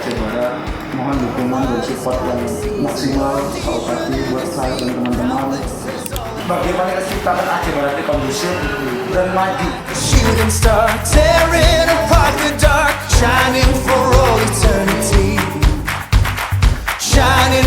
Aceh Barat. Mohon dukungan dan support yang maksimal Kaupati buat saya dan teman-teman. Bagaimana kesehatan Aceh Barat ini kondusif dan maju. Shooting star, tearing apart the dark, shining for all eternity, shining